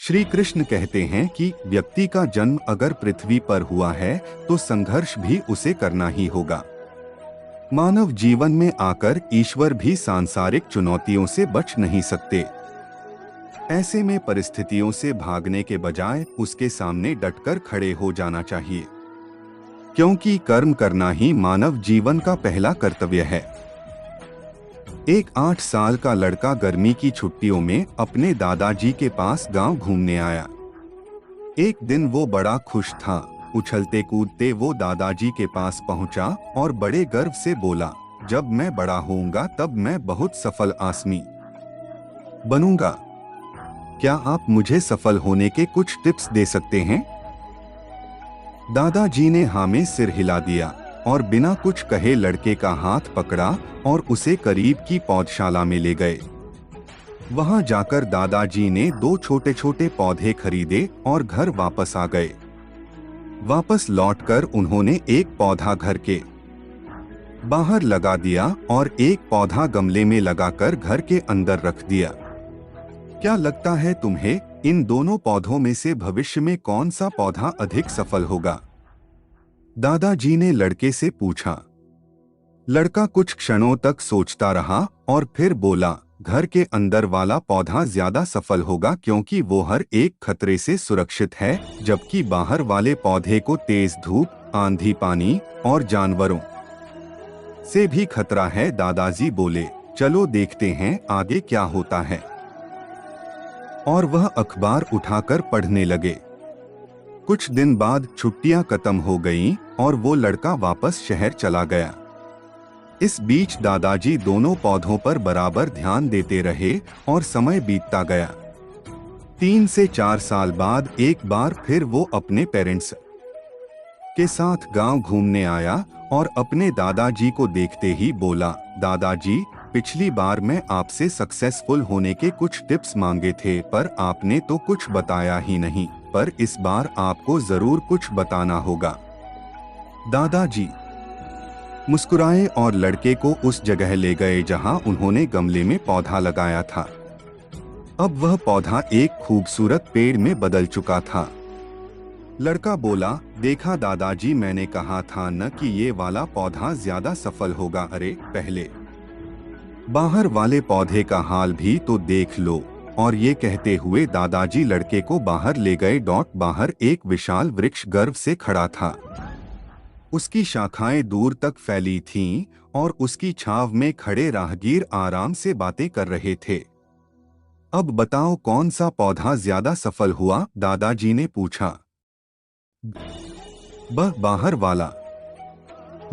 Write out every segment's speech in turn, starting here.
श्री कृष्ण कहते हैं कि व्यक्ति का जन्म अगर पृथ्वी पर हुआ है तो संघर्ष भी उसे करना ही होगा। मानव जीवन में आकर ईश्वर भी सांसारिक चुनौतियों से बच नहीं सकते। ऐसे में परिस्थितियों से भागने के बजाय उसके सामने डटकर खड़े हो जाना चाहिए, क्योंकि कर्म करना ही मानव जीवन का पहला कर्तव्य है। एक 8 साल का लड़का गर्मी की छुट्टियों में अपने दादाजी के पास गांव घूमने आया। एक दिन वो बड़ा खुश था। उछलते कूदते वो दादाजी के पास पहुंचा और बड़े गर्व से बोला, जब मैं बड़ा होऊंगा तब मैं बहुत सफल आदमी बनूंगा। क्या आप मुझे सफल होने के कुछ टिप्स दे सकते हैं? दादाजी ने हाँ में सिर हिला दिया और बिना कुछ कहे लड़के का हाथ पकड़ा और उसे करीब की पौधशाला में ले गए। वहां जाकर दादाजी ने 2 छोटे छोटे पौधे खरीदे और घर वापस आ गए। वापस लौटकर उन्होंने एक पौधा घर के बाहर लगा दिया और एक पौधा गमले में लगाकर घर के अंदर रख दिया। क्या लगता है तुम्हें, इन दोनों पौधों में से भविष्य में कौन सा पौधा अधिक सफल होगा? दादाजी ने लड़के से पूछा। लड़का कुछ क्षणों तक सोचता रहा और फिर बोला, घर के अंदर वाला पौधा ज्यादा सफल होगा, क्योंकि वो हर एक खतरे से सुरक्षित है, जबकि बाहर वाले पौधे को तेज धूप, आंधी, पानी और जानवरों से भी खतरा है। दादाजी बोले, चलो देखते हैं आगे क्या होता है। और वह अखबार उठाकर पढ़ने लगे। कुछ दिन बाद छुट्टियां खत्म हो गईं और वो लड़का वापस शहर चला गया। इस बीच दादाजी दोनों पौधों पर बराबर ध्यान देते रहे और समय बीतता गया। 3 से 4 साल बाद एक बार फिर वो अपने पेरेंट्स के साथ गांव घूमने आया और अपने दादाजी को देखते ही बोला, दादाजी, पिछली बार मैं आपसे सक्सेसफुल होने के कुछ टिप्स मांगे थे, पर आपने तो कुछ बताया ही नहीं, पर इस बार आपको जरूर कुछ बताना होगा। दादाजी मुस्कुराए और लड़के को उस जगह ले गए जहां उन्होंने गमले में पौधा लगाया था। अब वह पौधा एक खूबसूरत पेड़ में बदल चुका था। लड़का बोला, देखा दादाजी, मैंने कहा था न कि ये वाला पौधा ज्यादा सफल होगा। अरे पहले बाहर वाले पौधे का हाल भी तो देख लो। और ये कहते हुए दादाजी लड़के को बाहर ले गए। बाहर एक विशाल वृक्ष गर्व से खड़ा था। उसकी शाखाएं दूर तक फैली थीं और उसकी छांव में खड़े राहगीर आराम से बातें कर रहे थे। अब बताओ कौन सा पौधा ज्यादा सफल हुआ? दादाजी ने पूछा। बाहर वाला।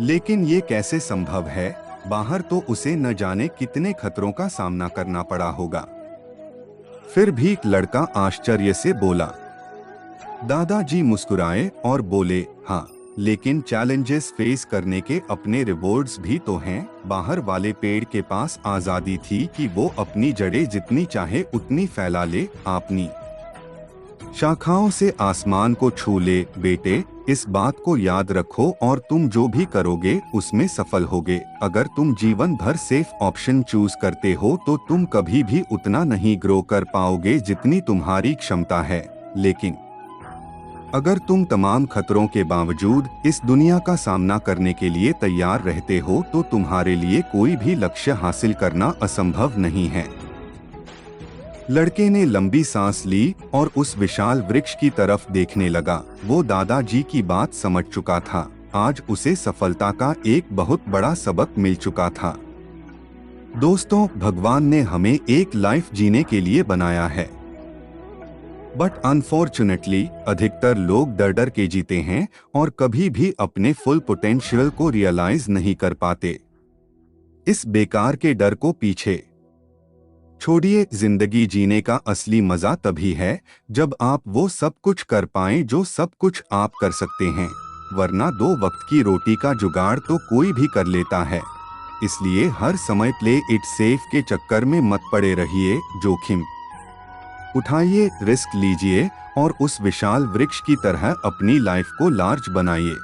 लेकिन ये कैसे संभव है? बाहर तो उसे न जाने कितने खतरों का सामना करना पड़ा होगा। फिर भी लड़का आश्चर्य से बोला। दादाजी मुस्कुराए और बोले, हाँ, लेकिन चैलेंजेस फेस करने के अपने रिवॉर्ड्स भी तो हैं। बाहर वाले पेड़ के पास आजादी थी कि वो अपनी जड़ें जितनी चाहे उतनी फैला ले, अपनी शाखाओं से आसमान को छू ले। बेटे, इस बात को याद रखो और तुम जो भी करोगे उसमें सफल होगे। अगर तुम जीवन भर सेफ ऑप्शन चूज करते हो तो तुम कभी भी उतना नहीं ग्रो कर पाओगे जितनी तुम्हारी क्षमता है। लेकिन अगर तुम तमाम खतरों के बावजूद इस दुनिया का सामना करने के लिए तैयार रहते हो तो तुम्हारे लिए कोई भी लक्ष्य हासिल करना असंभव नहीं है। लड़के ने लंबी सांस ली और उस विशाल वृक्ष की तरफ देखने लगा। वो दादाजी की बात समझ चुका था। आज उसे सफलता का एक बहुत बड़ा सबक मिल चुका था। दोस्तों, भगवान ने हमें एक लाइफ जीने के लिए बनाया है, बट अनफॉर्चुनेटली अधिकतर लोग डर डर के जीते हैं और कभी भी अपने फुल पोटेंशियल को रियलाइज नहीं कर पाते। इस बेकार के डर को पीछे छोड़िए। जिंदगी जीने का असली मजा तभी है जब आप वो सब कुछ कर पाएं जो सब कुछ आप कर सकते हैं, वरना 2 वक्त की रोटी का जुगाड़ तो कोई भी कर लेता है। इसलिए हर समय प्ले इट सेफ के चक्कर में मत पड़े रहिए। जोखिम उठाइए, रिस्क लीजिए और उस विशाल वृक्ष की तरह अपनी लाइफ को लार्ज बनाइए।